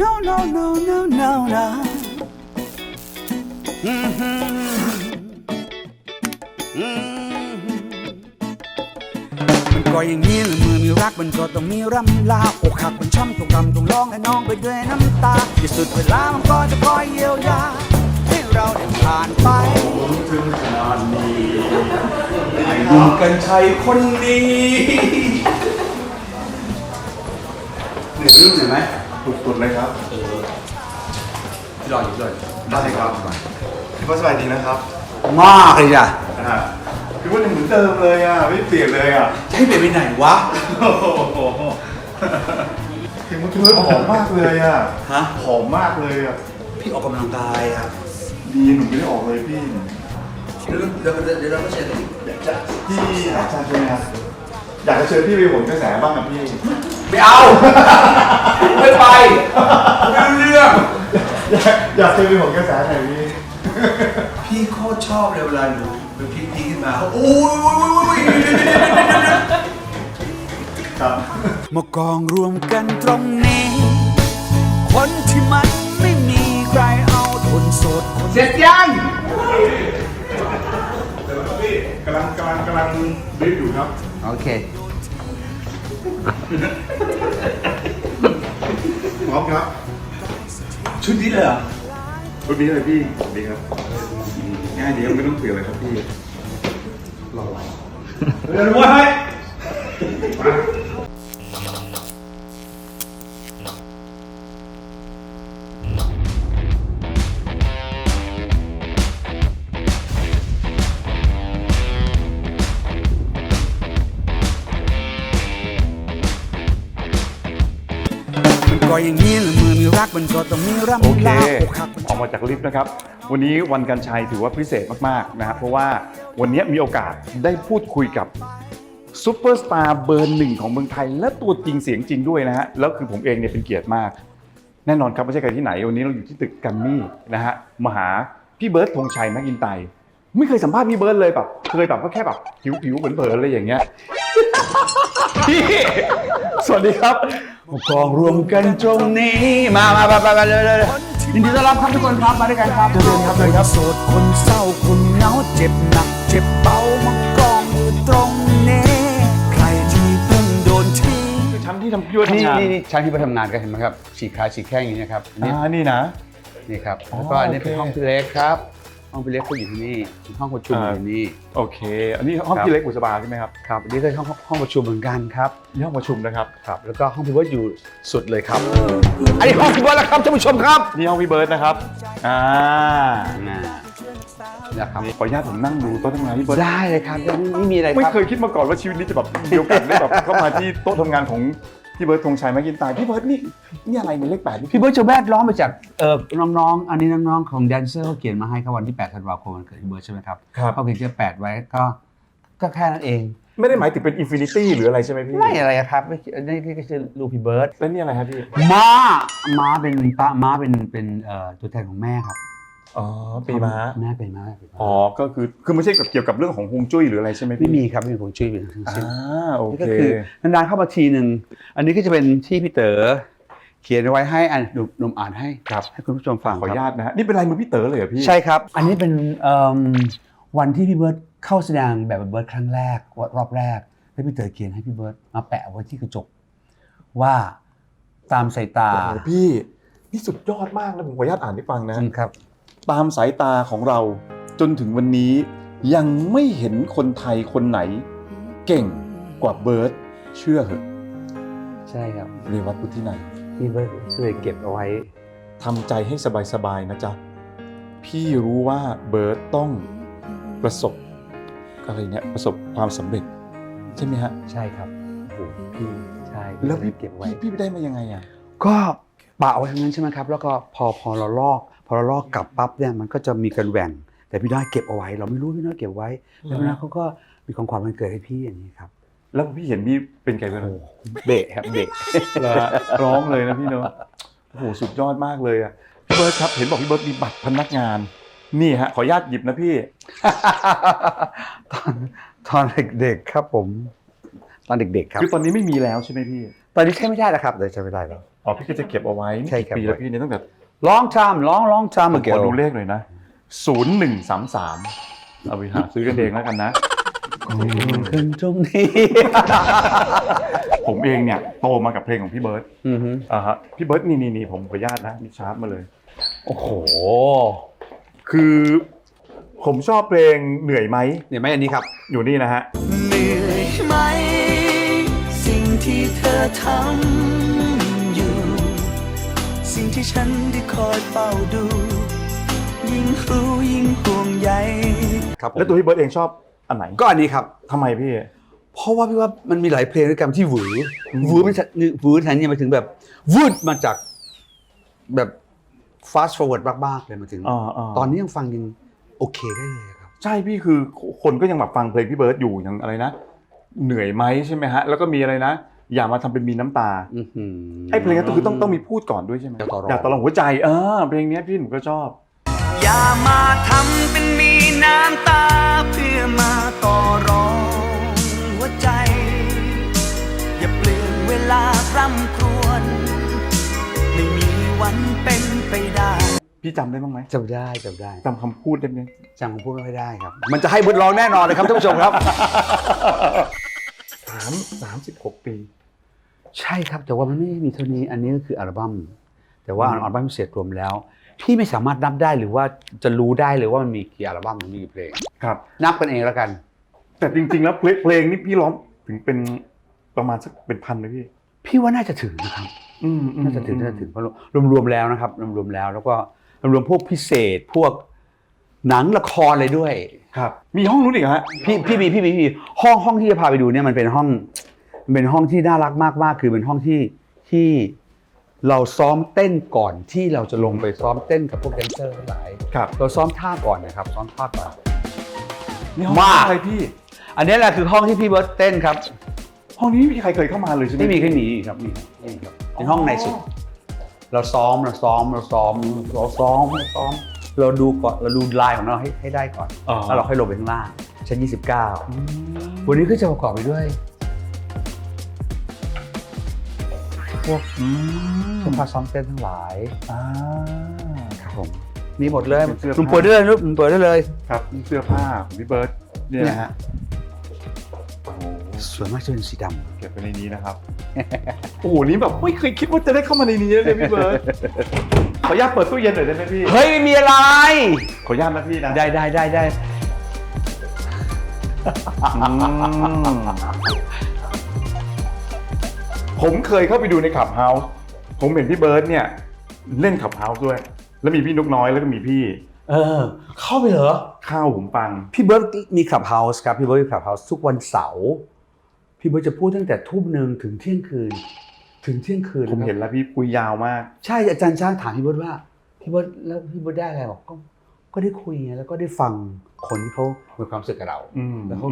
No no no no no no มันก็อย่างนี้แหละเมื่อมีรักมันก็ต้องมีรำลาอกหักมันช้ำต้องรำต้องร้องและน้องไปด้วยน้ำตาที่สุดเวลามันก็จะคอยเยียวยาให้เราได้ผ่านไปถึงขนาดนี้ไอ้ดุมกันชัยคนดีเหนื่อยรู้เหนื่อยไหมสุดๆเลยครับพี่รออยู่ด้วยได้ครับพี่ว่าสบายดีนะครับมากเลยจ้ะพี่ว่าเหมือนเดิมเลยอ่ะไม่เปลี่ยนเลยอ่ะจะให้เปลี่ยนไปไหนวะพี่ว่าผอมมากเลยอ่ะผอมมากเลยอ่ะพี่ออกกำลังกายอ่ะดีหนูไม่ได้ออกเลยพี่เดี๋ยวเราก็เชิญกันพี่อาจารย์ใช่ไหมครับอยากจะเชิญพี่ไปโหนกระแสบ้างนะพี่ไม่เอาไม่ไปไม่รู้เรื่องอยากเชิญไปโหนกระแสหน่อยพี่โคตรชอบเลยเวลาหนูเป็นพีขึ้นมาโอ้ยครับมากองรวมกันตรงนี้คนที่มันไม่มีใครเอาคนโสดเสร็จยังพี่กำลังบีบอยู่ครับโอเคพร้อมครับชุดนี้เลยเหรอชุดนี้เลยพี่ดีครับง่ายดีไม่ต้องเปลี่ยนเลยครับพี่รอเดี๋ยวรู้ว่าให้ก็อย่างนี้แหละเมื่อมีรักมันก็ต้องมีรำลาอกหักออกมาจากลิฟต์นะครับวันนี้วันกันชัยถือว่าพิเศษมากๆนะครับเพราะว่าวันนี้มีโอกาสได้พูดคุยกับซุปเปอร์สตาร์เบอร์หนึ่งของเมืองไทยและตัวจริงเสียงจริงด้วยนะฮะแล้วคือผมเองเนี่ยเป็นเกียรติมากแน่นอนครับไม่ใช่ใครที่ไหนวันนี้เราอยู่ที่ตึกแกรมมี่นะฮะมาหาพี่เบิร์ดธงชัยแมคอินไตร์ไม่เคยสัมภาษณ์พี่เบิร์ดเลยแบบเคยแบบก็แค่แบบผิวเผินๆอะไรอย่างเงี้ยพี่สวัสดีครับกองรวมกันตรงนี้มาเลยยินดีต้อนรับครับทุกคนครับมาด้วยกันครับเชิญครับเลยครับโสดคนเศร้าคนเหงาเจ็บหนักเจ็บเบามากองอยู่ตรงนี้ใครที่เพิ่งโดนทิ้งชั้นที่ทำยุ่งนี่ชั้นที่ไปทำงานกันเห็นไหมครับฉีกขาฉีกแข้งอย่างนี้นะครับนี่นะนี่ครับแล้วก็อันนี้เป็นห้องพี่เล็กครับห้องพี่เล็กก็อยู่ที่นี่ห้องประชุมอยู่นี่โอเคอันนี้ห้องพี่เล็กบุษบาใช่ไหมครับครับอันนี้ก็ห้องประชุมเหมือนกันครับนี่ห้องประชุมนะครับครับแล้วก็ห้องพี่เบิร์ดอยู่สุดเลยครับอันนี้ห้องพี่เบิร์ดแล้วครับท่านผู้ชมครับนี่ห้องพี่เบิร์ดนะครับนะครับขออนุญาตผมนั่งดูโต๊ะทำงานพี่เบิร์ดได้เลยครับไม่มีอะไรครับไม่เคยคิดมาก่อนว่าชีวิตนี้จะแบบมีโอกาสได้แบบเข้ามาที่โต๊ะทำงานของพี่เบิร์ดธงชัยแมคอินไตร์พี่เบิร์ดนี่อะไรเนี่ยเลข 8พี่เบิร์ดจะแวดล้อมมาจากน้องๆอันนี้น้องๆของแดนเซอร์เขาเขียนมาให้ครับวันที่8 ธันวาคมวันเกิดพี่เบิร์ดใช่ไหมครับเขาเขียนแค่8ไว้ก็แค่นั้นเองไม่ได้หมายถึงเป็นอินฟินิตี้หรืออะไรใช่ไหมพี่ไม่อะไรครับนี่ก็คือลูกพี่เบิร์ดแล้วนี่อะไรครับพี่ม้าเป็นตัวแทนของแม่ครับอ๋อปีม้าแม่เป็นม้าอ๋อก็คือไม่ใช่เกี่ยวกับเรื่องของฮวงจุ้ยหรืออะไรใใช่ไหมพี่ไม่มีครับไม่มีฮวงจุ้ยเป็นทั้งสิ้นโอเคก็คือนานๆเข้ามาทีหนึ่งอันนี้ก็จะเป็นที่พี่เต๋อเขียนไว้ให้หนุ่มอ่านให้ครับให้คุณผู้ชมฟังขออนุญาตนะฮะนี่เป็นลายมือพี่เต๋อเลยเหรอพี่ใช่ครับอันนี้เป็นวันที่พี่เบิร์ดเข้าแสดงแบบเบิร์ดครั้งแรกรอบแรกแล้วพี่เต๋อเขียนให้พี่เบิร์ดมาแปะไว้ที่กระจกว่าตามสายตาพี่นี่สุดยอดมากนะผมขออนุญาตอ่านให้ฟังนะครับตามสายตาของเราจนถึงวันนี้ยังไม่เห็นคนไทยคนไหนเก่งกว่าเบิร์ดเชื่อเหอะใช่ครับเรวัตพุทธินันท์พี่เบิร์ดช่วยเก็บเอาไว้ทำใจให้สบายๆนะจ๊ะพี่รู้ว่าเบิร์ดต้องประสบอะไรเนี่ยประสบความสำเร็จใช่ไหมฮะใช่ครับโอ้พี่ใช่แล้วพี่เก็บไว้พี่ได้มายังไงอ่ะก็ปะเอาไว้ทั้งนั้นใช่ไหมครับแล้วก็พอเราลอกกลับปั๊บเนี่ยมันก็จะมีการแหว่งแต่พี่น้อยเก็บเอาไว้เราไม่รู้พี่น้อยเก็บไว้แล้วพี่น้อยเขาก็มีของขวัญวันเกิดให้พี่อย่างนี้ครับแล้วพี่เห็นพี่เป็นไงบ้างเบะครับเบะร้องเลยนะพี่เนาะโอ้โหสุดยอดมากเลยอ่ะพี่เบิร์ดครับเห็นบอกพี่เบิร์ดมีบัตรพนักงานนี่ฮะขออนุญาตหยิบนะพี่ตอนเด็กๆครับผมตอนเด็กๆครับคือตอนนี้ไม่มีแล้วใช่ไหมพี่ ตอนนี้ใช้ไม่ได้แล้วครับใช้ไม่ได้แล้ว อ๋อพี่ก็จะเก็บเอาไว้ ใช่ครับ ปีแล้วพี่เนี่ยตั้งแต่ long time long time ผมข ago อดูเลขหน่อยนะ0133เอาไปหาซื้อกันเองแล้วกันนะ ขึ้นตรงนี้ ผมเองเนี่ยโตมากับเพลงของพี่เบิร์ต อือฮึ ฮะพี่เบิร์ตนี่ผมขออนุญาตนะมีชาร์จมาเลย โอ้โห คือผมชอบเพลงเหนื่อยไหม เนี่ยไหมอันนี้ครับ อยู่นี่นะฮะ เหนื่อยไหมสิ่งที่เธอทำอยู่ สิ่งที่ฉันได้คอยเฝ้าดู ยิ่งรู้ยิ่งห่วงใย ครับผม แล้วตัวพี่เบิร์ตเองชอบอันไหน ก็อันนี้ครับ ทำไมพี่ เพราะว่าพี่ว่ามันมีหลายเพลงด้วยกันที่หวือมันหวือทันเนี่ยมาถึงแบบวืดมาจากแบบ fast forward มากๆเลยมาถึง ตอนนี้ยังฟังยังโอเคได้เลยครับ ใช่พี่คือคนก็ยังแบบฟังเพลงพี่เบิร์ตอยู่อย่างอะไรนะ เหนื่อยไหมใช่ไหมฮะแล้วก็มีอะไรนะ อย่ามาทำเป็นมีน้ำตา อื้อหือ ไอ้เพลงนั้นคือต้องมีพูดก่อนด้วยใช่ไหม อย่าต่อรอง อย่าต่อรองหัวใจเพลงนี้พี่หนูก็ชอบ อย่ามาทำเป็นมีน้ำตาเพื่อมาต่อรองหัวใจ อย่าเปลี่ยนเวลาร่ำครวญไม่มีวันเป็นไปได้ พี่จำได้บ้างไหม จำได้ จำคำพูดได้ไหม จำคำพูดไม่ค่อยได้ครับ มันจะให้บทร้องแน่นอนเลยครับท่านผู้ชมครับ 36 ปี ใช่ครับแต่ว่ามันไม่ได้มีเท่านี้อันนี้ก็คืออัลบั้มแต่ว่าอัลบั้มพิเศษรวมแล้ว พี่ไม่สามารถนับได้หรือว่าจะรู้ได้เลยว่ามันมีกี่อัลบั้มมันมีกี่เพลง ครับ นับกันเองแล้วกัน แต่จริงๆแล้วเพลงนี่พี่ร้องถึงเป็นประมาณสักเป็นพันเลยพี่ พี่ว่าน่าจะถึงนะครับน่าจะถึงเพราะรวมๆแล้วนะครับรวมๆแล้วก็รวมพวกพิเศษพวกหนังละครเลยด้วย ครับ มีห้องนู้นอีกเหรอฮะ พี่มีห้องที่จะพาไปดูเนี่ยมันเป็นห้องที่น่ารักมากๆคือเป็นห้องที่เราซ้อมเต้นก่อนที่เราจะลงไปซ้อมเต้นกับพวกแดนเซอร์ทั้งหลาย ครับ เราซ้อมท่าก่อนนะครับซ้อมท่าก่อน นี่ห้อง มาก อะไรพี่ อันนี้แหละคือห้องที่พี่เบิร์ตเต้นครับ ห้องนี้ไม่มีใครเคยเข้ามาเลยใช่ไหม ไม่มีแค่นี้ครับนี่ครับเป็นห้องในสุด เราซ้อมเราดูก่อนเราดูลายของเราให้ได้ก่อนแล้วเราค่อยลงไปข้างล่างชั้น29วันนี้ก็จะประกอบไปด้วยพวกเครื่องพาซ้อมเต้นทั้งหลายครับผมมีหมดเลยลุงเปิดได้เลยลุงเปิดได้เลย ครับนี่เสื้อผ้าของพี่เบิร์ตเนี่ยนะฮะโอ้โห สวยมากจะเป็นสีด เก็บไว้ในนี้นะครับ โอ้โหนี่แบบไม่เคยคิดว่าจะได้เข้ามาในนี้เลยพี่เบิร์ตขออนุญาตเปิดตู้เย็นหน่อยได้ไหมพี่ ำเฮ้ยไม่มีอะไร ขออนุญาตนะพี่นะ ได้ ผมเคยเข้าไปดูในขับเฮาส์ผมเห็นพี่เบิร์ตเนี่ยเล่นขับเฮาส์ด้วย แล้วมีพี่นกน้อยแล้วก็มีพี่ เข้าไปเหรอ ข้าวผมฟัง พี่เบิร์ตมีคลับเฮาส์ครับพี่เบิร์ตมีคลับเฮาส์ทุกวันเสาร์พี่เบิร์ตจะพูดตั้งแต่ทุ่มหนึ่งถึงเที่ยงคืนผมเห็นแล้วพี่คุยยาวมาก ใช่อาจารย์ช้างถามพี่เบิร์ตว่าพี่เบิร์ตแล้วพี่เบิร์ตได้อะไรบอกก็ได้คุยไงแล้วก็ได้ฟังคนที่เขามีความรู้สึกกับเราแล้วเขา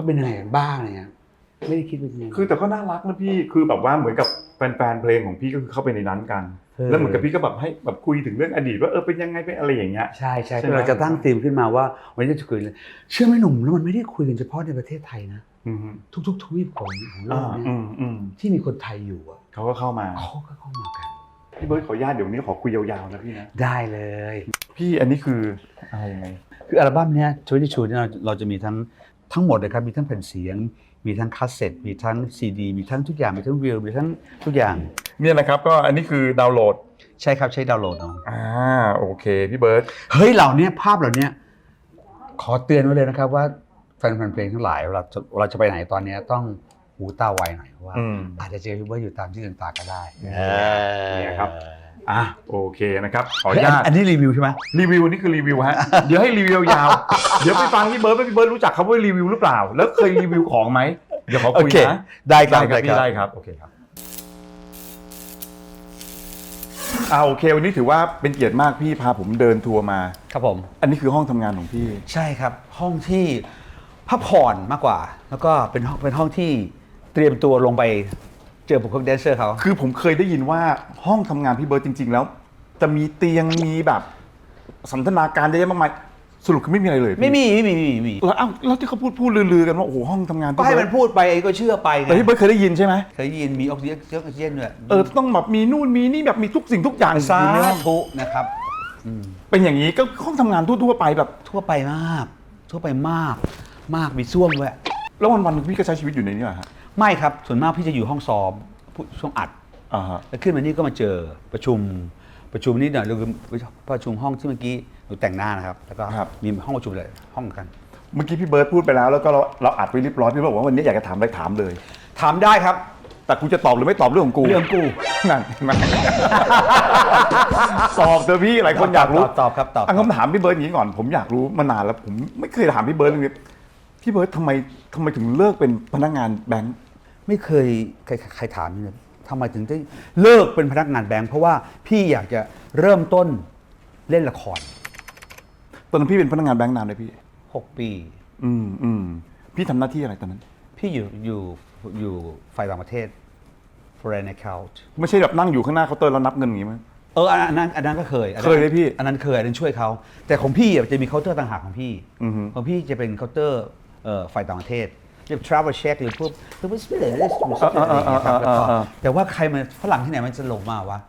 เป็นยังไงกันบ้างอะไรเงี้ยไม่ได้คิดเป็นยังไง คือแต่ก็น่ารักนะพี่คือแบบว่าเหมือนกับแฟนๆเพลงของพี่ก็คือเข้าไปในนั้นกัน แล้วเหมือนกับพี่ก็แบบให้แบบคุยถึงเรื่องอดีตว่าเป็นยังไงเป็นอะไรอย่างเงี้ย ใช่เราจะตั้งธีมขึ้นมาว่าวันนี้จะคุยเลยเชื่อไหมหนุ่มแล้วมันไม่ได้คุยกันเฉพาะในประเทศไทยนะทุกทวีปของโลกเนี่ยที่มีคนไทยอยู่อ่ะ เขาก็เข้ามา เขาก็เข้ามากัน พี่เบิร์ตขออนุญาตเดี๋ยวนี้ขอคุยยาวๆนะพี่นะ ได้เลย พี่อันนี้คืออะไรยังไง คืออัลบั้มเนี้ย22เนี่ยเราจะมีทั้งหมดเลยครับมีทั้งแผ่นเสียงมีทั้งคาสเซ็ตมีทั้งซีดีมีทั้งทุกอย่างมีทั้งวิวมีทั้งทุกอย่าง เนี่ยนะครับก็อันนี้คือดาวน์โหลด ใช่ครับใช้ดาวน์โหลดเอา โอเคพี่เบิร์ต เฮ้ยเหล่านี้ภาพเหล่านี้ขอเตือนไว้เลยนะครับว่าแฟนเพลงทั้งหลายเราจะไปไหนตอนนี้ต้องหูตาไวหน่อยเพราะว่าอาจจะเจอพี่เบิร์ตอยู่ตามที่ต่างๆก็ได้ เนี่ยครับโอเคนะครับขออนุญาต อันนี้รีวิวใช่ไหม รีวิวนี่คือรีวิวฮะ เดี๋ยวให้รีวิวยาวเดี๋ยวไปฟังพี่เบิร์ตว่าพี่เบิร์ตรู้จักคำว่ารีวิวหรือเปล่าแล้วเคยรีวิวของไหมเดี๋ยวขอคุยนะ ได้ครับ พี่ได้ครับโอเคครับโอเควันนี้ถือว่าเป็นเกียรติมากพี่พาผมเดินทัวร์มา ครับผม อันนี้คือห้องทำงานของพี่ ใช่ครับห้องที่พักผ่อนมากกว่า แล้วก็เป็นห้องที่เตรียมตัวลงไปเจอบุคคลแดนเซอร์เขา คือผมเคยได้ยินว่าห้องทำงานพี่เบิร์ตจริงๆแล้วจะมีเตียงมีแบบสันทนาการเยอะแยะมากมาย สรุปคือไม่มีอะไรเลยพี่ ไม่มี แล้วอ้าวแล้วที่เขาพูดลือๆกันว่าโอ้โหห้องทำงาน ก็ให้มันพูดไปไอ้ก็เชื่อไปไง แต่พี่เบิร์ดเคยได้ยินใช่ไหม เคยยินมีออกซิเจนด้วย ต้องแบบมีนู่นมีนี่แบบมีทุกสิ่งทุกอย่าง สา อยู่ในห้อง ธุนะครับ เป็นอย่างนี้ก็ห้องทำงานทั่วๆไปแบบ ทั่วไปมากมากมีซ่วมด้วย แล้ววันๆพี่ก็ใช้ชีวิตอยู่ในนี้เหรอฮะ ไม่ครับส่วนมากพี่จะอยู่ห้องซ้อมช่วงอัด อ่าฮะ แล้วขึ้นมานี่ก็มาเจอประชุมนิดหน่อยเราประชุมห้องที่เมื่อกี้หนูแต่งหน้านะครับแล้วก็มีห้องประชุมเลยห้องกัน เมื่อกี้พี่เบิร์ดพูดไปแล้วแล้วก็เราอัดไว้เรียบร้อยพี่บอกว่าวันนี้อยากจะถามอะไรถามเลย ถามได้ครับ แต่กูจะตอบหรือไม่ตอบเรื่องของกู เรื่องกู นั่นเห็นไหม ตอบเถอะพี่หลายคนอยากรู้ ตอบครับตอบ คำถามพี่เบิร์ดอย่างนี้ก่อนผมอยากรู้มานานแล้วผมไม่เคยถามพี่เบิร์ดเลยพี่เบิร์ดทำไมถึงเลิกเป็นพนักงานแบงค์ ไม่เคยใครถามเลยทำไมถึงได้เลิกเป็นพนักงานแบงค์เพราะว่าพี่อยากจะเริ่มต้นเล่นละคร ตอนนั้นพี่เป็นพนักงานแบงค์นานเลยพี่ 6 ปี พี่ทำหน้าที่อะไรตอนนั้น พี่อยู่ฝ่ายต่างประเทศ foreign account ไม่ใช่แบบนั่งอยู่ข้างหน้าเคาน์เตอร์แล้วนับเงินอย่างนี้มั้ย อันนั้นก็เคย เคยเลยพี่ อันนั้นเคยอันนั้นช่วยเขาแต่ของพี่จะมีเคาน์เตอร์ต่างหากของพี่ อือฮึ ของพี่จะเป็นเคาน์เตอร์ฝ่ายต่างประเทศจะ travel check หรือพวกแต่ว่าใครมันฝรั่งที่ไหนมันจะลงมาวะ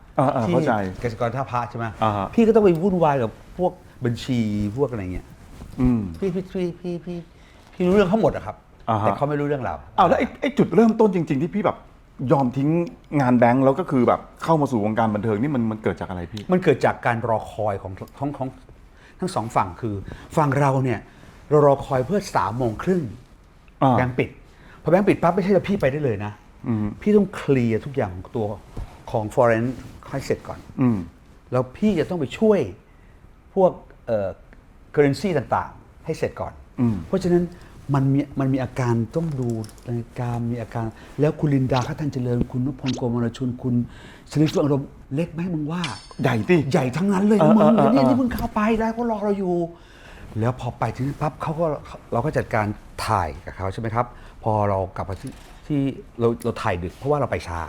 ที่ เข้าใจ เกษตรกรท่าพระใช่ไหม อ่าฮะ พี่ก็ต้องไปวุ่นวายกับพวกบัญชีพวกอะไรเงี้ย อืม พี่รู้เรื่องเขาหมดอะครับ อ่าฮะ แต่เขาไม่รู้เรื่องเรา อ้าวแล้วไอ้จุดเริ่มต้นจริง ๆ ที่พี่แบบยอมทิ้งงานแบงค์แล้วก็คือแบบเข้ามาสู่วงการบันเทิงนี่มันเกิดจากอะไรพี่ มันเกิดจากการรอคอยของทั้งสองฝั่งคือฝั่งเราเนี่ยเรารอคอยเพื่อ3:30 อ่า แบงค์ปิดพอแบงค์ปิดปั๊บไม่ใช่ว่าพี่ไปได้เลยนะ อืม พี่ต้องเคลียร์ทุกอย่างของตัวของ foreign ให้เสร็จก่อน อืม แล้วพี่จะต้องไปช่วยพวกcurrency ต่างๆ ให้เสร็จก่อน อืม เพราะฉะนั้นมันมีอาการต้องดูนาฬิกามีอาการแล้วคุณลินดาคัตทันเจริญคุณนพพลโกมลชุนคุณชลิดเฟื่องอารมณ์เล็กไหมมึงว่า ใหญ่ที่ ใหญ่ทั้งนั้นเลยนะมึง เออ เนี่ยที่มึงเข้าไปได้เขารอเราอยู่ แล้วพอไปถึงปั๊บเราก็จัดการถ่ายกับเขาใช่ไหมครับ พอเรากลับมาที่เราถ่ายดึกเพราะว่าเราไปช้า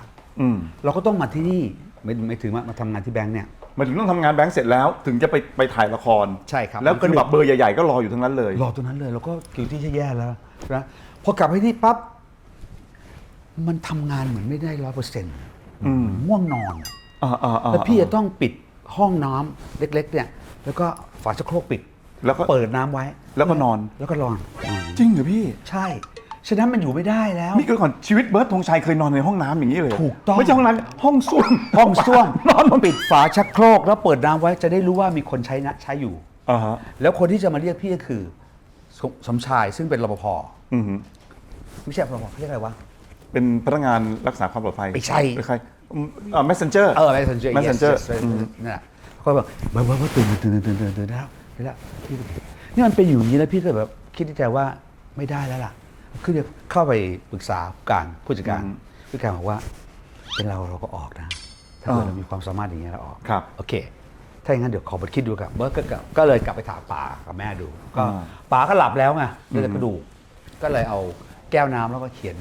อืม เราก็ต้องมาที่นี่ไม่ถึงมาทำงานที่แบงค์เนี่ย มันถึงต้องทำงานแบงค์เสร็จแล้วถึงจะไปถ่ายละคร ใช่ครับ แล้วคือแบบเบอร์ใหญ่ๆก็รออยู่ทั้งนั้นเลย รอตรงนั้นเลยเราก็คิวที่จะแย่แล้วนะพอกลับไปที่ปั๊บมันทำงานเหมือนไม่ได้100%ง่วงนอน แล้วพี่จะต้องปิดห้องน้ำเล็กๆเนี่ยแล้วก็ฝาชักโครกปิด แล้วก็ เปิดน้ำไว้ แล้วก็นอน แล้วก็นอน จริงเหรอพี่ ใช่ฉะนั้นมันอยู่ไม่ได้แล้ว นี่คือก่อนชีวิตเบิร์ดธงชัยเคยนอนในห้องน้ำอย่างนี้เลย ถูกต้อง ไม่ใช่ห้องน้ำห้องส้วม ห้องส้วม นอนบน ปิดฝาชักโครกแล้วเปิดน้ำไว้จะได้รู้ว่ามีคนใช้อยู่ อ่าฮะ แล้วคนที่จะมาเรียกพี่ก็คือสมชายซึ่งเป็นรปภ อือฮึ ไม่ใช่รปภเขาเรียกอะไรวะ เป็นพนักงานรักษาความปลอดภัย ไม่ใช่ เป็นใครmessenger messenger messenger yes นั่นแหละเขาบอกว่าตื่นแล้วพี่นี่มันเป็นอยู่อย่างนี้แล้วพี่ก็แบบคิดในใจว่าไม่ได้แล้วล่ะคือเดี๋ยวเข้าไปปรึกษาผู้จัดการผู้จัดการบอกว่าเป็นเราก็ออกนะถ้าเกิดเรามีความสามารถอย่างเงี้ยเราออก ครับ โอเคถ้าอย่างนั้นเดี๋ยวขอไปคิดดูกับเบิร์ดก็เลยกลับไปถามป๋ากับแม่ดูก็ป๋าก็หลับแล้วไงเหลือแต่กระดูกก็เลยเอาแก้วน้ำแล้วก็เขียน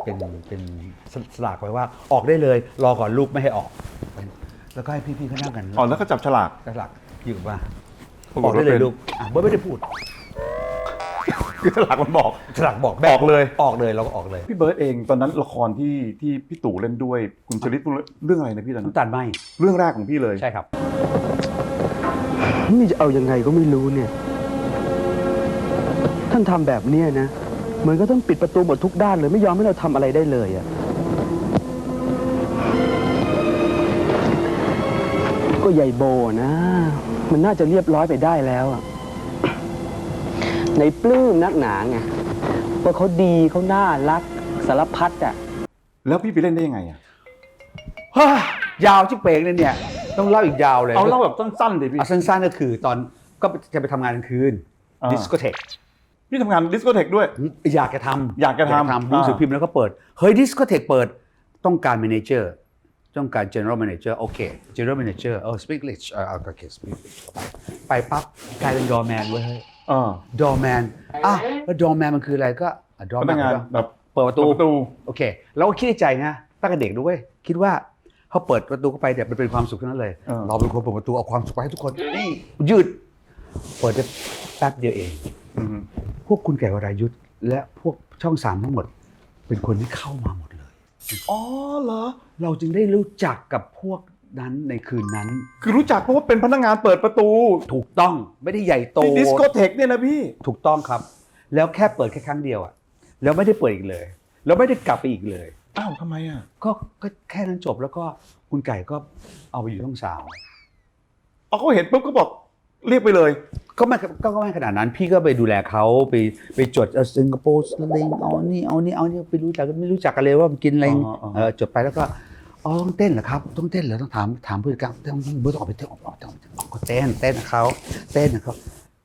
เป็นสลากไว้ว่าออกได้เลยรอก่อนลูกไม่ให้ออก แล้วก็ให้พี่ๆเขานั่งกัน อ๋อแล้วก็จับฉลาก สลากอยู่ว่า ปรากฏ ออกได้เลย ว่าเป็น ลูกเบิร์ดไม่ได้พูด คือฉลากมันบอก สลากบอก ออกเลย ออกเลยเราก็ออกเลย พี่เบิร์ดเองตอนนั้นละครที่พี่ตู่เล่นด้วยคุณชลิดเรื่องอะไรนะพี่ตอนนั้น น้ำตาลไหม เรื่องแรกของพี่เลย ใช่ครับ นี่จะเอายังไงก็ไม่รู้เนี่ย ท่านทำแบบเนี้ยนะ เหมือนก็ต้องปิดประตูหมดทุกด้านเลยไม่ยอมให้เราทำอะไรได้เลยอะก็ใหญ่โบนะ มันน่าจะเรียบร้อยไปได้แล้วอะในปลื้มนักหนาไงว่าเขาดีเขาน่ารักสารพัดอะ แล้วพี่ไปเล่นได้ยังไงอ่ะ ยาวชิบเป่งเลยเนี่ยต้องเล่าอีกยาวเลย เอาเล่าแบบสั้นๆดิพี่ เอาสั้นๆก็คือตอนก็จะไปทำงานกลางคืน อ่า ดิสโกเทค พี่ทำงานดิสโกเทคด้วย อยากจะทำ อยากจะทำ ดูหนังสือพิมพ์แล้วก็เปิดเฮ้ยดิสโกเทคเปิดต้องการ manager ต้องการ general manager โอเค general manager speak English โอเค speak English ไปปั๊บกลายเป็น doorman เว้ยเฮ้ย doorman แล้ว doorman มันคืออะไรก็ พ doorman นักงาน ก็ แบบ เปิดประตู ประตู โอเคเราก็คิดในใจนะตั้งแต่เด็กด้วยคิดว่าเขาเปิดประตูเข้าไปเนี่ยมันเป็นความสุขทั้งนั้นเลย เราเป็นคนเปิดประตูเอาความสุขไปให้ทุกคนนี่ยืดเปิดจะ แป๊บเดียวเอง พวกคุณไก่วรายุทธ์และพวกช่อง3ทั้งหมด เป็นคนที่เข้ามาหมดเลย อ๋อเหรอ เราจึงได้รู้จักกับพวกนั้นในคืนนั้น คือรู้จักเพราะว่าเป็นพนักงานเปิดประตู ถูกต้องไม่ได้ใหญ่โต ที่ดิสโกเทคเนี่ยนะพี่ ถูกต้องครับ แล้วแค่เปิดแค่ครั้งเดียวอะแล้วไม่ได้เปิดอีกเลย แล้วไม่ได้กลับไปอีกเลย อ้าวทำไมอ่ะ ก็แค่นั้นจบแล้วก็คุณไก่ก็เอาไปอยู่ช่อง3 อ๋อเขาเห็นปุ๊บก็บอกเรียกไปเลย ก็ไม่ขนาดนั้นพี่ก็ไปดูแลเขาไปจดสิงคโปร์สลิงเอานี่ไปรู้จักไม่รู้จักกันเลยว่ามันกินอะไรจดไปแล้วก็ต้องเต้นเหรอครับต้องเต้นเหรอต้องถามผู้จัดการต้องเบิร์ตออกไปเต้นออกก็เต้นเขา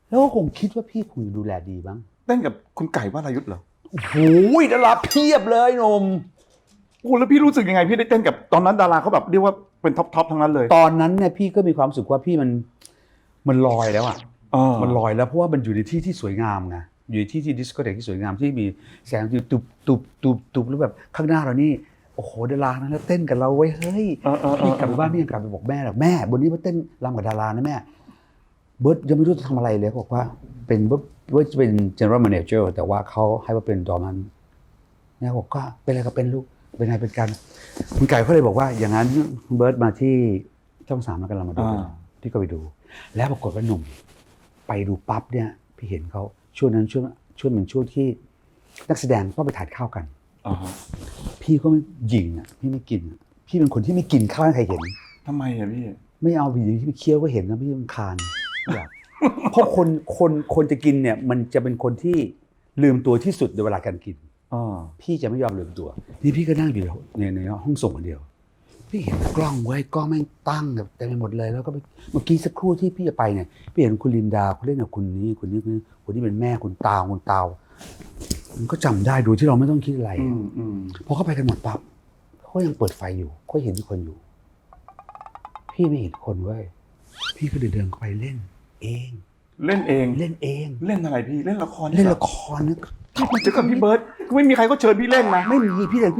แล้วก็คงคิดว่าพี่คงดูแลดีบ้าง เต้นกับคุณไก่วรายุทธ์เหรอ โอ้โหดาราเพียบเลยนม โอ้แล้วพี่รู้สึกยังไงพี่ได้เต้นกับตอนนั้นดาราเขาแบบเรียกว่าเป็นท็อปทั้งนั้นเลย ตอนนั้นเนี่ยพี่ก็มีความรู้สึกว่าพี่มันลอยแล้วอ่ะมันลอยแล้วเพราะว่ามันอยู่ในที่ที่สวยงามไงอยู่ในที่ดิสโกเทคที่สวยงามที่มีแสงตุบแล้วแบบข้างหน้าเรานี่โอ้โหดารานั้นแล้วเต้นกับเราไว้เฮ้ยพี่กลับไปบ้านพี่ยังกลับไปบอกแม่หรอกแม่บนนี้มาเต้นรำกับดารานะแม่เบิร์ตยังไม่รู้จะทำอะไรเลยบอกว่าเป็นเบิร์ตจะเป็น general manager แต่ว่าเขาให้ว่าเป็นดอมันเนี่ยบอกก็เป็นอะไรก็เป็นลูกเป็นไงเป็นกันคุณไก่เขาเลยบอกว่าอย่างนั้นเบิร์ตมาที่ช่อง3แล้วกันเรามาดูกันพี่ก็ไปดูแล้วปรากฏว่าหนุ่มไปดูปั๊บเนี่ยพี่เห็นเขาช่วงนั้นช่วงเป็นช่วงที่นักแสดงก็ไปทานข้าวกันพี่ก็ไม่ยิงอ่ะพี่ไม่กินพี่เป็นคนที่ไม่กินข้าวให้ใครเห็น ทำไมอ่ะพี่ ไม่เอาผีที่ไปเคี้ยวก็เห็นนะพี่มันคานอยากเพราะคนจะกินเนี่ยมันจะเป็นคนที่ลืมตัวที่สุดในเวลาการกินพี่จะไม่ยอมลืมตัวนี่พี่ก็นั่งอยู่ในห้องส่งคนเดียวพี่เห็นกล้องไว้กล้องแม่งตั้งแบบเต็มไปหมดเลยแล้วก็เมื่อกี้สักครู่ที่พี่จะไปเนี่ยพี่เห็นคุณลินดาเขาเล่นกับคนนี้คนนี้เป็นแม่คุณตาวมันก็จำได้โดยที่เราไม่ต้องคิดอะไรพอเข้าไปกันหมดปั๊บเขายังเปิดไฟอยู่เขาเห็นทุกคนอยู่พี่ไม่เห็นคนเว้ยพี่ก็เดินเข้าไปเล่นเองเล่นอะไรพี่เล่นละครนะถ้ามาเจอกับพี่เบิร์ตก็ไม่มีใครก็เชิญพี่เล่นนะไม่มีพี่เล่น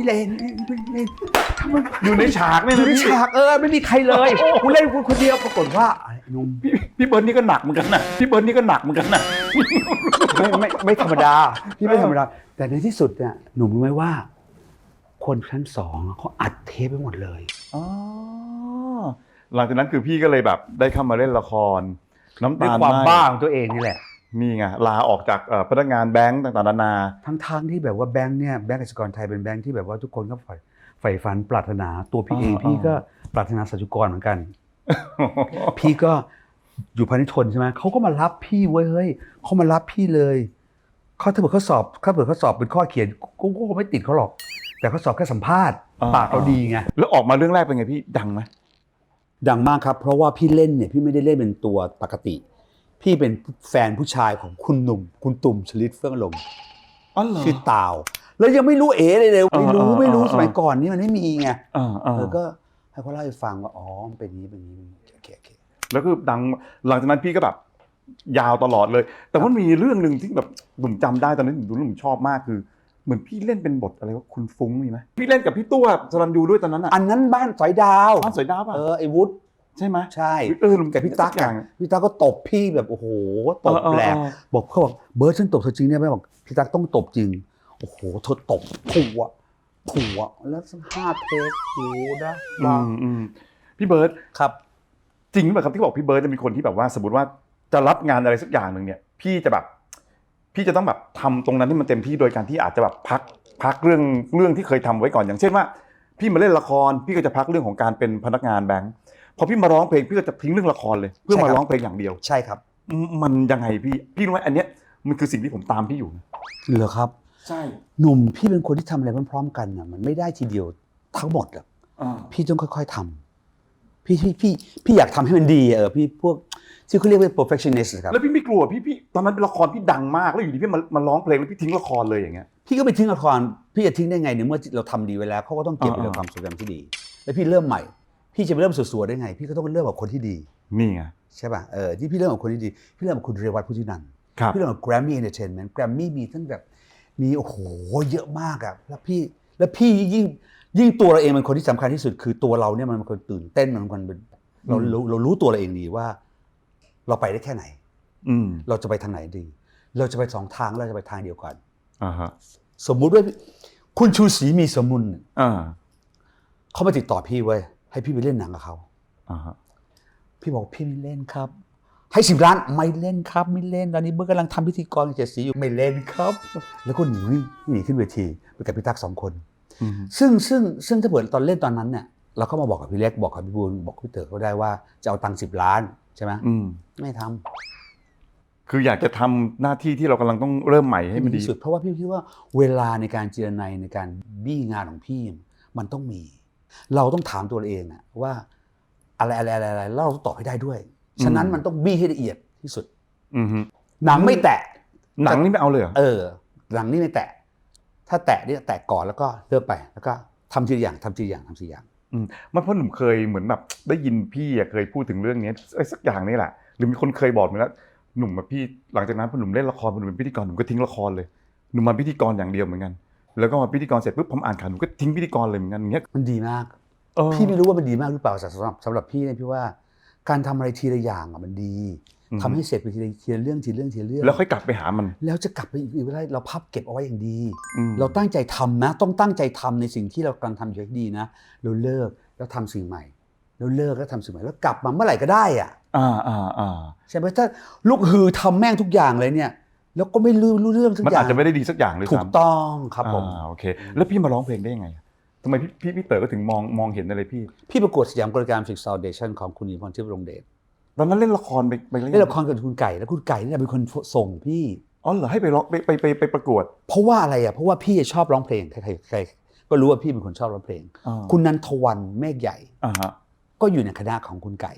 อยู่ในฉากเนี่ย อยู่ในฉากไม่มีใครเลยกูเล่นกูคนเดียวปรากฏว่านุ่มพี่เบิร์ตนี่ก็หนักเหมือนกันนะไม่ธรรมดาพี่ไม่ธรรมดาแต่ในที่สุดเนี่ยหนุ่มรู้ไหมว่าคนชั้น2เขาอัดเทปไปหมดเลยหลังจากนั้นคือพี่ก็เลยแบบได้เข้ามาเล่นละครน้ำตาลความบ้าของตัวเองนี่แหละนี่ไงลาออกจากพนักงานแบงก์ต่างๆนานาทั้งที่แบบว่าแบงก์เนี่ยแบงก์กสิกรไทยเป็นแบงก์ที่แบบว่าทุกคนก็ใฝ่ฝันปรารถนาตัวพี่เองพี่ก็ปรารถนาสัจจุกรเหมือนกันพี่ก็อยู่พาณิชย์ใช่ไหมเขาก็มารับพี่เว้ยเฮ้ยเขามารับพี่เลยถ้าเผื่อเขาสอบเป็นข้อเขียนกูก็ไม่ติดเขาหรอกแต่เขาสอบแค่สัมภาษณ์ปากเราดีไงแล้วออกมาเรื่องแรกเป็นไงพี่ดังไหมดังมากครับเพราะว่าพี่เล่นเนี่ยพี่ไม่ได้เล่นเป็นตัวปกติพี่เป็นแฟนผู้ชายของคุณตุ่มชลิตเฟื่องลมชื่อตาวแล้วยังไม่รู้เลยไม่รู้สมัยก่อนนี่มันไม่มีไงแล้วก็ให้เขาเล่าให้ฟังว่าอ๋อมันเป็นนี้โอเคแล้วคือดังหลังจากนั้นพี่ก็แบบยาวตลอดเลยแต่ว่ามีเรื่องนึงที่แบบผมจำได้ตอนนั้นผมชอบมากคือเหมือนพี่เล่นเป็นบทอะไรว่าคุณฟุ้งมีไหมพี่เล่นกับพี่ตัวสรัญยูด้วยตอนนั้นอันนั้นบ้านสอยดาวป่ะไอ้วุฒิใช่ไหมใช่กับพี่ตั๊กก็ตบพี่แบบโอ้โหตบแหลกบอกเขาบอกเบิร์ดฉันตบเธอจริงเนี่ยแม่บอกพี่ตั๊กต้องตบจริงโอ้โหเธอตบผัวแล้วสัก5 เทปโหนะพี่เบิร์ดครับจริงไหมครับที่บอกพี่เบิร์ดจะมีคนที่แบบว่าสมมติว่าจะรับงานอะไรสักอย่างหนึ่งเนี่ยพี่จะต้องแบบทำตรงนั้นให้มันเต็มที่โดยการที่อาจจะแบบพักเรื่องที่เคยทำไว้ก่อนอย่างเช่นว่าพี่มาเล่นละครพี่ก็จะพักเรื่องของการเป็นพนักงานแบงค์พอพี่มาร้องเพลงพี่ก็จะทิ้งเรื่องละครเลยเพื่อมาร้องเพลงอย่างเดียวใช่ครับมันยังไงพี่รู้ไหมอันเนี้ยมันคือสิ่งที่ผมตามพี่อยู่เหรอครับใช่หนุ่มพี่เป็นคนที่ทำอะไรพร้อมๆกันอ่ะมันไม่ได้ทีเดียวทั้งหมดอ่ะพี่ต้องค่อยๆทำพี่อยากทำให้มันดีพี่พวกที่เขาเรียกว่า perfectionist ครับแล้วพี่ไม่กลัวพี่ตอนนั้นละครพี่ดังมากแล้วอยู่ดีพี่มาร้องเพลงแล้วพี่ทิ้งละครเลยอย่างเงี้ยพี่ก็ไปทิ้งละครพี่จะทิ้งได้ไงเนี่ยเมื่อเราทำดีไว้แล้วเขาก็ต้องเก็บเป็นความทรงจำที่ดีแล้วพี่เริ่มใหม่พี่จะไปเริ่มสัวๆได้ไงพี่ก็ต้องเริ่มกับคนที่ดีนี่ไงใช่ป่ะที่พี่เริ่มกับคนที่ดีพี่เริ่มกับคุณเรวัตพุทธินันท์พี่เริ่มกับ Grammy Entertainment Grammy มีทั้งแบบมีโอ้โหเยอะมากอ่ะแล้วพี่ยิ่งตัวเราเองเป็นคนที่สำคัญที่สุดคือตัวเราเนี่ยมันเป็นคนตื่นเต้นมันเป็นเรารู้ตัวเราเองดีว่าเราไปได้แค่ไหน เราจะไปทางไหนดี เราจะไปสองทางเราจะไปทางเดียวกัน ฮะ สมมุติว่าคุณชูศรีมีสมุน เขามาติดต่อพี่ไว้ยให้พี่ไปเล่นหนังกับเขา ฮะ พี่บอกพี่ไม่เล่นครับ ให้10 ล้านไม่เล่นครับไม่เล่นตอนนี้เบิร์กกำลังทำพิธีกรกับเจดสีอยู่ไม่เล่นครับ แล้วก็หนีขึ้นเวทีไปกับพี่ตั๊ก2 คน ซึ่งถ้าเกิดตอนเล่นตอนนั้นเนี่ยเราก็มาบอกกับพี่เล็กบอกกับพี่บูลบอกพี่เต๋อเขาได้ว่าจะเอาตังค์10 ล้านใช่ไหมไม่ทำ คืออยากจะทำหน้าที่ที่เรากำลังต้องเริ่มใหม่ให้มันดี ที่สุดเพราะว่าพี่คิดว่าเวลาในการเจรไนในการบี้งานของพี่มันต้องมี เราต้องถามตัวเองอะว่าอะไรแล้วเราต้องตอบให้ได้ด้วยฉะนั้นมันต้องบี้ให้ละเอียดที่สุดหนังไม่แตะ หนังนี่ไม่เอาเลยเหรอ หนังนี่ไม่แตะถ้าแตะเนี่ยแตะก่อนแล้วก็เลิกไปแล้วก็ทำทีละอย่างมันเพราะหนุ่มเคยเหมือนแบบได้ยินพี่เคยพูดถึงเรื่องนี้สักอย่างนี่แหละหรือมีคนเคยบอกมาแล้วหนุ่มกับพี่หลังจากนั้นพอหนุ่มเล่นละครพอหนุ่มเป็นพิธีกรหนุ่มก็ทิ้งละครเลยหนุ่มมาพิธีกรอย่างเดียวเหมือนกันแล้วก็มาพิธีกรเสร็จปุ๊บผมอ่านข่าวหนุ่มก็ทิ้งพิธีกรเลยเหมือนกันอย่างเงี้ย มันดีมากพี่ไม่รู้ว่ามันดีมากหรือเปล่าสำหรับพี่เนี่ยพี่ว่าการทำอะไรทีละอย่างมันดีทำให้เสร็จไปทีละเรื่องแล้วค่อยกลับไปหามันแล้วจะกลับไปอีกเวลาเราพับเก็บเอาไว้อย่างดีเราตั้งใจทำนะต้องตั้งใจทำในสิ่งที่เรากำลังทำอยู่ให้ดีนะเราเลิกแล้วทำสิ่งใหม่แล้วเลิกแล้วทำสิ่งใหม่แล้วกลับมาเมื่อไหร่ก็ได้อ่ะใช่ไหมถ้าลูกฮือทำแม่งทุกอย่างเลยเนี่ยแล้วก็ไม่รู้เรื่องทุกอย่างมันอาจจะไม่ได้ดีสักอย่างเลย ถูกต้องครับผมโอเคแล้วพี่มาร้องเพลงได้ยังไงทำไมพี่เต๋อก็ถึงมองเห็นอะไรพี่ประกวดสยามกลการฟิกซาวเดชั่นของคุณหญิงพรทิพย์รงเดชตอนนั้นเล่นละครไปเล่นละครกับคุณไก่แล้วคุณไก่เนี่ยเป็นคนส่งพี่เหรอให้ไปร้องไปประกวดเพราะว่าอะไรอ่ะเพราะว่าพี่ชอบร้องเพลงใครก็รู้ว่าพี่เป็นคนชอบร้องเพลงคุณนันทวันเมฆใหญ่ก็อยู่ในคณะของคุณไก่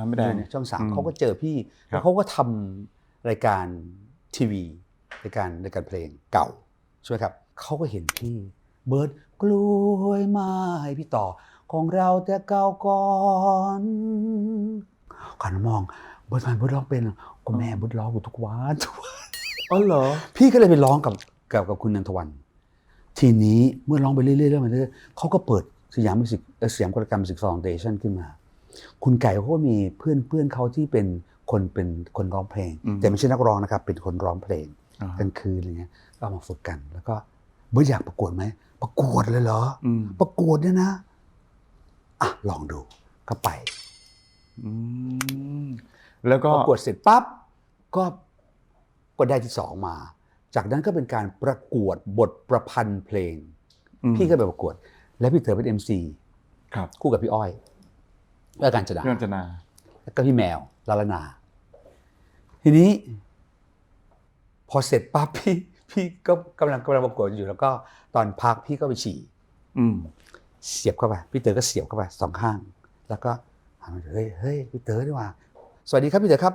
ไม่ได้ช่อง3เขาก็เจอพี่แล้วเขาก็ทำรายการทีวีรายการเพลงเก่าใช่ไหมครับเขาก็เห็นพี่เบิร์ดกล้วยไม้พี่ต่อของเราแต่เก่าก่อนก่อนมองเบิร์ดร้องเป็นก็แม่เบิร์ดร้องกูทุกวันเหรอพี่ก็เลยไปร้องกับคุณนันทวันทีนี้เมื่อร้องไปเรื่อยๆเขาก็เปิดสยามมิวสิกสยามกลการมิวสิกฟาวเดชั่นขึ้นมาคุณไก่เขาก็มีเพื่อนเขาที่เป็นคนร้องเพลงแต่ไม่ใช่นักร้องนะครับเป็นคนร้องเพลงกลางคืนอะไรเงี้ยก็มาฝึกกันแล้วก็เบิร์ดอยากประกวดไหมประกวดเลยเหรอประกวดเนี่ยนะอ่ะลองดูก็ไปแล้วก็ประกวดเสร็จปั๊บก็ได้ที่2มาจากนั้นก็เป็นการประกวดบทประพันธ์เพลงพี่ก็ไปประกวดและพี่เต๋อเป็น MC คู่กับพี่อ้อยและการจนาแล้วก็พี่แมวลาลนาทีนี้พอเสร็จปั๊บพี่ก็กำลังประกวดอยู่แล้วก็ตอนพักพี่ก็ไปฉี่เสียบเข้าไปพี่เต๋อก็เสียบเข้าไป2 ข้างแล้วก็เฮ้ยพี่เต๋อดีกว่าสวัสดีครับพี่เต๋อครับ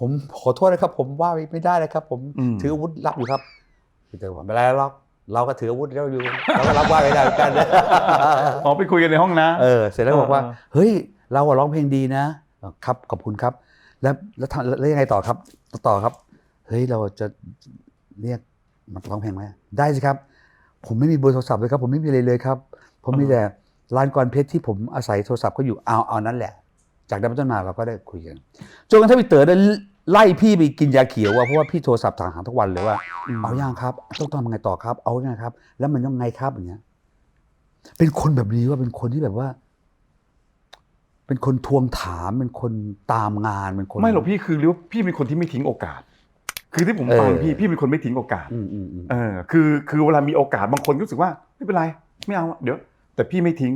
ผมขอโทษนะครับผมว่าไม่ได้เลยครับผมถืออาวุธลับอยู่ครับพี่เต๋อบอกไม่ได้หรอกเราก็ถืออาวุธเราอยู่เราก็รับว่าไม่ได้กันไปคุยกันในห้องนะเสร็จแล้วบอกว่าเฮ้ยเราร้องเพลงดีนะครับขอบคุณครับแล้วยังไงต่อครับเฮ้ยเราจะเรียกมาร้องเพลงไหมได้สิครับผมไม่มีเบอร์โทรศัพท์เลยครับผมไม่มีอะไรเลยครับผมมีแต่ร้านกรเพชรที่ผมอาศัยโทรศัพท์ก็อยู่เอานั่นแหละจากนั้นเป็นต้นมาเราก็ได้คุยกันจนกระทั่งพี่เต๋อได้ไล่พี่ไปกินยาเขียวเพราะว่าพี่โทรศัพท์ถามทุกวันเลยว่าเอายังครับต้องทำยังไงต่อครับเอายังไงครับแล้วมันต้องไงครับอย่างเงี้ยเป็นคนแบบนี้ว่าเป็นคนที่แบบว่าเป็นคนทวงถามเป็นคนตามงานเป็นคนไม่หรอกพี่คือเรียกว่าพี่เป็นคนที่ไม่ทิ้งโอกาสคือที่ผมฟังพี่เป็นคนไม่ทิ้งโอกาสคือเวลามีโอกาสบางคนรู้สึกว่าไม่เป็นไรไม่เอาเดี๋ยวแต่พี่ไม่ทิ้ง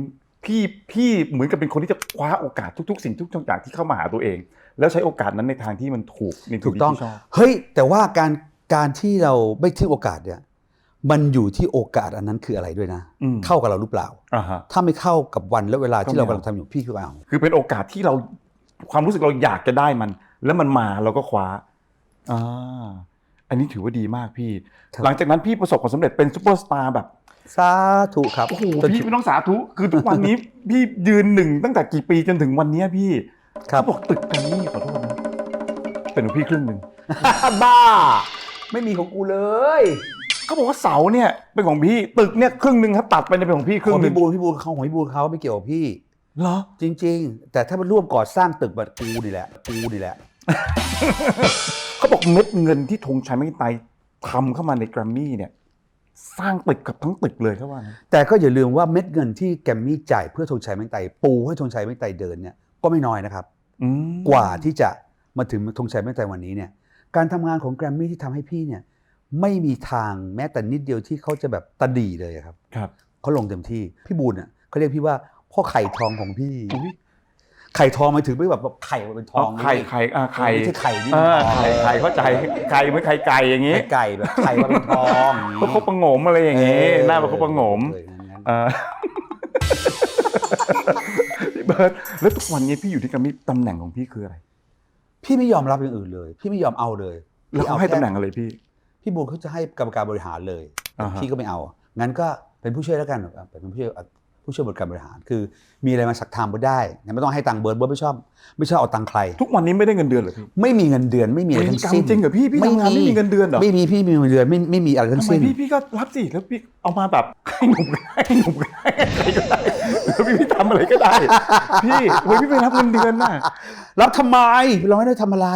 พี่เหมือนกับเป็นคนที่จะคว้าโอกาสทุกๆสิ่งทุกอย่างที่เข้ามาหาตัวเองแล้วใช้โอกาสนั้นในทางที่มันถูกต้องเฮ้ยแต่ว่าการที่เราไม่ทิ้งโอกาสเนี่ยมันอยู่ที่โอกาสอันนั้นคืออะไรด้วยนะเข้ากับเราหรือเปล่าถ้าไม่เข้ากับวันและเวลาที่เรากำลังทำอยู่พี่คือเอาคือเป็นโอกาสที่เราความรู้สึกเราอยากจะได้มันแล้วมันมาเราก็คว้าอันนี้ถือว่าดีมากพี่หลังจากนั้นพี่ประสบความสำเร็จเป็นซุปเปอร์สตาร์แบบสาธุครับโอ้โหพี่ไม่ต้องสาธุคือทุกวันนี้พี่ยืน1ตั้งแต่กี่ปีจนถึงวันนี้พี่เขาบอกตึกแกรมมี่ขอโทษนะเป็นของพี่ครึ่งนึงบ้าไม่มีของกูเลยเขาบอกว่าเสาเนี่ยเป็นของพี่ตึกเนี่ยครึ่งนึงครับตัดไปเป็นของพี่ครึ่งนึงพี่บูลเขาของพี่บูลเขาไม่เกี่ยวกับพี่เหรอจริงๆแต่ถ้ามันร่วมก่อสร้างตึกแบบกูนี่แหละ เขาบอกเม็ดเงินที่ธงชัยแม็กอินไตร์ทำเข้ามาในแกรมมี่เนี่ยสร้างตึกกับทั้งตึกเลยเขาว่านะ แต่ก็อย่าลืมว่าเม็ดเงินที่แกรมมี่จ่ายเพื่อธงชัยแม็กไตร์ปูให้ธงชัยแม็กไตร์เดินเนี่ยก็ไม่น้อยนะครับกว่าที่จะมาถึงธงชัยแม็กไตร์วันนี้เนี่ยการทำงานของแกรมมี่ที่ทำให้พี่เนี่ยไม่มีทางแม้แต่นิดเดียวที่เขาจะแบบตาดีเลยครับเขาลงเต็มที่พี่บูลเนี่ยเขาเรียกพี่ว่าพ่อไข่ทองของพี่ไข่ทองมาถึงไม่แบบไข่มันเป็นทอง ไข่ไม่ใช่ไข่นี่ ไข่เข้าใจไข่ไม่ไข่ไก่อย่างงี้ ไก่แบบไข่มาเป็นทอง ประคบประหงมอะไรอย่างงี้หน้าประคบประหงมพี่เบิร์ดแล้วทุกวันนี้พี่อยู่ที่แกรมมี่ตำแหน่งของพี่คืออะไร พี่ไม่ยอมรับอย่างอื่นเลยพี่ไม่ยอมเอาเลย แล้วเขาให้ตำแหน่งอะไรพี่บูลเขาจะให้กรรมการบริหารเลยพี่ก็ไม่เอางั้นก็เป็นผู้ช่วยแล้วกันเป็นผู้ช่วยบริการบริหารคือมีอะไรมาสักทำก็ได้งั้นไม่ต้องให้ตังค์เบิร์ดไม่ชอบเอาตังค์ใครทุกวันนี้ไม่ได้เงินเดือนเหรอพี่ไม่มีเงินเดือนไม่มีอะไรทั้งสิ้นจริงเหรอพี่ทำงานไม่มีเงินเดือนเหรอไม่มีพี่มีเงินเดือนไม่มีอะไรทั้งสิ้นพี่ก็รับสิแล้วพี่เอามาแบบให้หนุ่มใครก็ได้แล้วพี่ทำอะไรก็ได้พี่พี่ไม่รับเงินเดือนน่ะรับทำไมเราไม่ได้ทำอะไร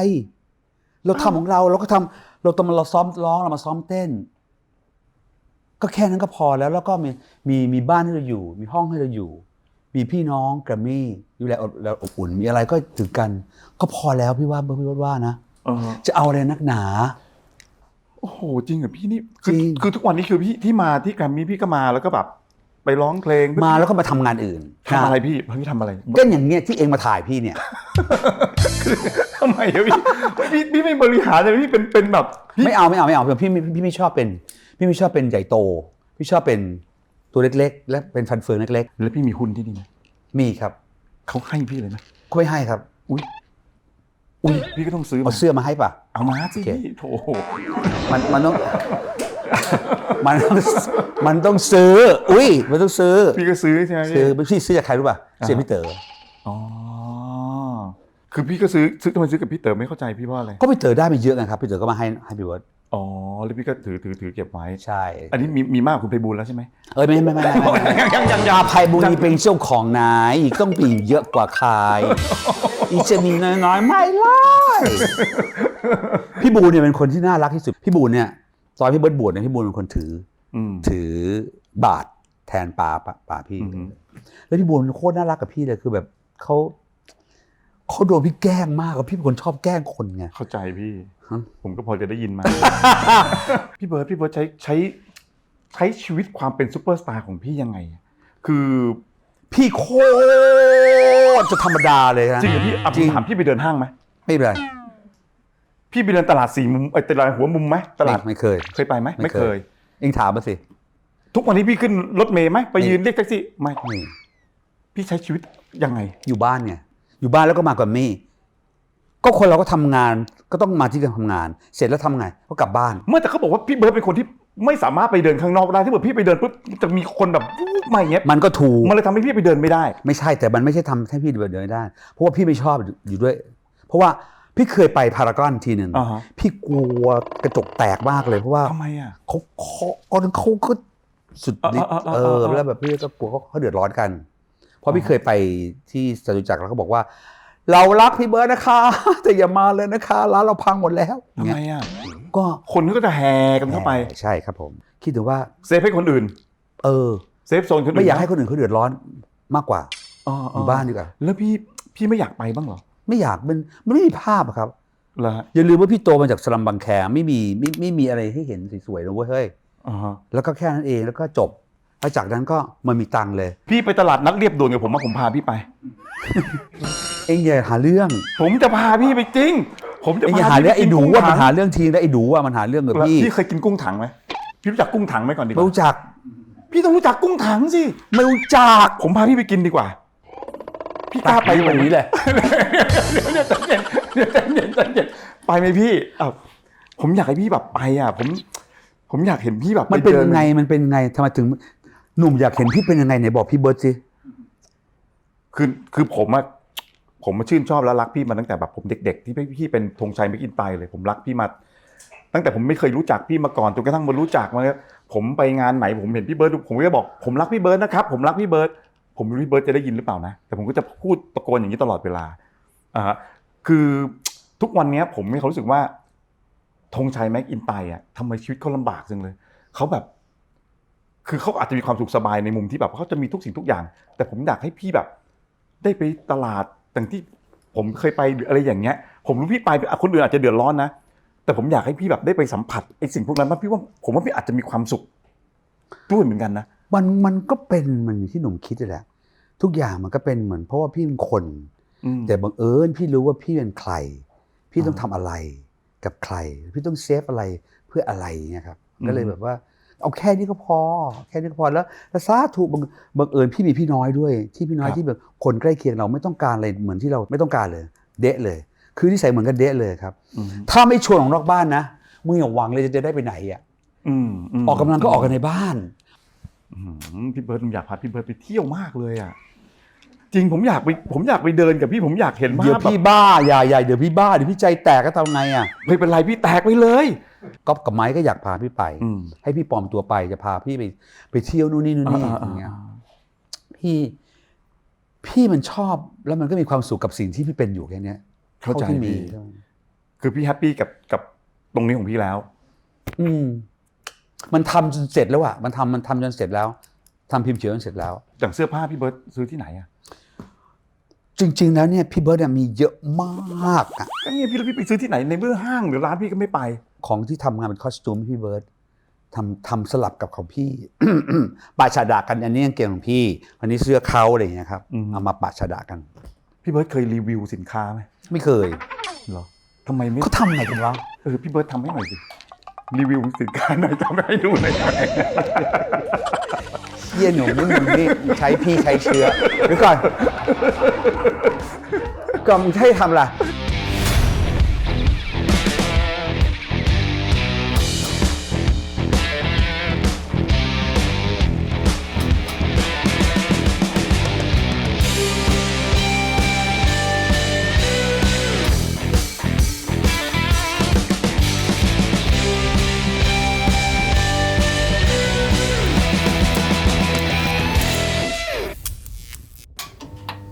เราทำของเราก็ทำเราซ้อมร้องเรามาซ้อมเต้นก็แค่นั้นก็พอแล้วก็มีบ้านให้เราอยู่มีห้องให้เราอยู่มีพี่น้องแกรมมี่ดูแลเราอบอุ่นมีอะไรก็ถึงกันก็พอแล้วพี่ว่านะจะเอาอะไรนักหนาโอ้โหจริงเหรอพี่นี่คือทุกวันนี้คือพี่ที่มาที่แกรมมี่พี่ก็มาแล้วก็แบบไปร้องเพลงมาแล้วก็มาทำงานอื่นทำอะไรพี่ทำอะไรก็อย่างเงี้ยที่เองมาถ่ายพี่เนี่ยทำไมอะพี่ไม่บริหารเลยพี่เป็นแบบไม่เอาพี่ไม่ชอบเป็นใหญ่โตพี่ชอบเป็นตัวเล็กๆและเป็นฟันเฟืองเล็กๆแล้วพี่มีหุ้นที่นี่ไหมมีครับเขาให้พี่เลยไหมเขาไม่ให้ครับอุ้ยพี่ก็ต้องซื้อเอาเสื้อมาให้ป่ะเอามาสิโถมันต้องซื้อมันต้องซื้อพี่ก็ซื้อใช่ไหมพี่ซื้อจากใครรู้ป่ะเสียพี่เต๋ออ๋อคือพี่ก็ซื้อทำไมซื้อกับพี่เต๋อไม่เข้าใจพี่ว่าอะไรก็พี่เต๋อได้ไปเยอะกันครับพี่เต๋อก็มาให้พี่เบิร์ดอ๋อแล้วพี่ก็ถือเก็บไว้ใช่อันนี้มีมากกว่าคุณไพบูลย์แล้วใช่ไหมไม่ยังไพบูลย์เป็นเจ้าของนายต้องปีเยอะกว่าใครอีจะมีน้อยไม่ไล่พี่บูลย์เนี่ยเป็นคนที่น่ารักที่สุดพี่บูลย์เนี่ยตอนพี่เบิร์ดบวชเนี่ยพี่บูลย์เป็นคนถือบาตรแทนป่าพี่แล้วพี่บูลย์โคตรน่ารักกับพี่เลยคือแบบเขาโดนพี่แกล้งมากพี่เป็นคนชอบแกล้งคนไงเข้าใจพี่ผมก็พอจะได้ยินมาพี่เบิร์ดใช้ชีวิตความเป็นซูเปอร์สตาร์ของพี่ยังไงคือพี่โคตรจะธรรมดาเลยนะจริงเหรอพี่จริงถามพี่ไปเดินห้างไหมไม่เป็นไรพี่ไปเดินตลาด4 มุมตลาดหัวมุมไหมตลาดไม่เคยไปไหมไม่เคยเอ็งถามมาสิทุกวันนี้พี่ขึ้นรถเมล์ไหมไปยืนเรียกแท็กซี่ไม่พี่ใช้ชีวิตยังไงอยู่บ้านไงอยู่บ้านแล้วก็มากับมี่ก็คนเราก็ทำงานก็ต้องมาที่การทำงานเสร็จแล้วทำไงก็กลับบ้านเมื่อแต่เขาบอกว่าพี่เบิร์ดเป็นคนที่ไม่สามารถไปเดินข้างนอกได้ถ้าเกิดพี่ไปเดินปุ๊บจะมีคนแบบมาอย่างเงี้ยมันก็ถูกมันเลยทำให้พี่ไปเดินไม่ได้ไม่ใช่แต่มันไม่ใช่ทำให้พี่เดินไม่ได้เพราะว่าพี่ไม่ชอบอยู่ด้วยเพราะว่าพี่เคยไปพารากอนทีนึงพี่กลัวกระจกแตกมากเลยเพราะว่าทำไมอ่ะเขาก็สุดฤทธิ์แล้วแบบพี่ก็กลัวเขาเดือดร้อนกันเพราะพี่เคยไปที่จตุจักรแล้วเขาบอกว่าเรารักพี่เบิร์ดนะคะแต่อย่ามาเลยนะคะร้านเราพังหมดแล้วทำไมอ่ะก็คนก็จะแห่กันเข้าไปใช่ครับผมคิดถึงว่าเซฟให้คนอื่นเซฟโซนคนอื่นไม่อยากให้คนอื่นเขาเดือดร้อนมากกว่าอยู่บ้านดีกว่าแล้วพี่ไม่อยากไปบ้างเหรอไม่อยากมันไม่มีภาพครับเหรออย่าลืมว่าพี่โตมาจากสลัมบางแคไม่มีอะไรให้เห็นสวยๆนะเว้ยเฮ้ยแล้วก็แค่นั้นเองแล้วก็จบแล้วจากนั้นก็มันมีตังค์เลยพี่ไปตลาดนัดเรียบด่วนกับผมมาผมพาพี่ไปเอ็งอย่าหาเรื่องผมจะพาพี่ไปจริงผมจะพาหาเรื่องไอ้หนูว่ามันหาเรื่องทีแล้วไอ้หนูว่ามันหาเรื่องกับพี่เคยกินกุ้งถังไหมพี่รู้จักกุ้งถังไหมก่อนดีกว่าไม่รู้จักพี่ต้องรู้จักกุ้งถังสิไม่รู้จักผมพาพี่ไปกินดีกว่าพี่กล้าไปวันนี้เลยเดี๋ยวใจเย็นไปไหมพี่ผมอยากให้พี่แบบไปอ่ะผมอยากเห็นพี่แบบมันเป็นยังไงทำไมถึงหนุ่มอยากเห็นพี่เป็นยังไงไหนบอกพี่เบิร์ดสิคือผมมาชื่นชอบและรักพี่มาตั้งแต่แบบผมเด็กๆที่พี่เป็นธงชัยแม็กอินไตร์เลยผมรักพี่มาตั้งแต่ผมไม่เคยรู้จักพี่มาก่อนจนกระทั่งมารู้จักมาผมไปงานไหนผมเห็นพี่เบิร์ดผมก็จะบอกผมรักพี่เบิร์ดนะครับผมรักพี่เบิร์ดผมไม่รู้พี่เบิร์ดจะได้ยินหรือเปล่านะแต่ผมก็จะพูดตะโกนอย่างนี้ตลอดเวลาคือ ทุกวันนี้ผมมีความรู้สึกว่าธงชัยแม็กอินไตร์อ่ะทำไมชีวิตเขาลำบากจังเลยเขาแบบคือเขาอาจจะมีความสุขสบายในมุมที่แบบเขาจะมีทุกสิ่งทุกอย่าง แต่ผมอยากให้พี่แบบได้ไปตลาดต่างที่ผมเคยไปหรืออะไรอย่างเงี้ยผมรู้พี่ไปคนอื่นอาจจะเดือดร้อนนะแต่ผมอยากให้พี่แบบได้ไปสัมผัสไอ้สิ่งพวกนั้นพี่ว่าผมว่าพี่อาจจะมีความสุขด้วยเหมือนกันนะ มันก็เป็นมันอย่างที่หนุ่มคิดเลยแหละทุกอย่างมันก็เป็นเหมือนเพราะว่าพี่เป็นคน แต่บังเอิญพี่รู้ว่าพี่เป็นใครพี่ต้องทำอะไรกับใครพี่ต้องเซฟอะไรเพื่ออะไรเนี่ยครับก็เลยแบบว่าเอาแค่นี้ก็พอแค่นี้ก็พอแล้วสาธุบังเอิญพี่มีพี่น้อยด้วยที่พี่น้อยที่แบบคนใกล้เคียงเราไม่ต้องการอะไรเหมือนที่เราไม่ต้องการเลยเดะเลยคือนิสัยเหมือนกันเดะเลยครับถ้าไม่ชวนออกนอกบ้านนะมึงอย่าหวังเลยจะได้ไปไหนอ่ะออกกำลังก็ออกกันในบ้านพี่เบิร์ดผมอยากพาพี่เบิร์ดไปเที่ยวมากเลยอ่ะจริงผมอยากไปเดินกับพี่ผมอยากเห็นภาพ เดี๋ยวพี่บ้าอย่าเดี๋ยวพี่บ้าเดี๋ยวพี่ใจแตกก็ทำไงอ่ะไม่เป็นไรพี่แตกไปเลยก๊อฟกับไม้ก็อยากพาพี่ไปให้พี่ปลอมตัวไปจะพาพี่ไปเที่ยวนู่นนี่อย่างเงี้ยพี่มันชอบแล้วมันก็มีความสุขกับสิ่งที่พี่เป็นอยู่แค่นี้เข้าใจพี่คือพี่แฮปปี้กับตรงนี้ของพี่แล้วมันทำจนเสร็จแล้วอ่ะมันทำจนเสร็จแล้วทำพิมพ์เขียวจนเสร็จแล้วอย่างเสื้อผ้าพี่เบิร์ดซื้อที่ไหนอ่ะจริงๆแล้วเนี่ยพี่เบิร์ดมีเยอะมากอ่ะก็เนี่ยพี่ไปซื้อที่ไหนในเมื่อห้างหรือร้านพี่ก็ไม่ไปของที่ทำงานเป็นคอสตูมพี่เบิร์ดทำสลับกับของพี่ ปะฉะดากันอันนี้กางเกงของพี่อันนี้เสื้อเขาอะไรอย่างเงี้ยครับเอามาปะฉะดากันพี่เบิร์ดเคยรีวิวสินค้าไหมไม่เคยเหรอทำไมไม่เขาทำไงกันวะพี่เบิร์ดทำให้หน่อยสิรีวิวสินค้าหน่อยทำให้ดูหน่อยเยี่ยหนุ่มนี่ใช้พี่ใช้เชื้อหรือก่อนก็มึงให้ทำอะไร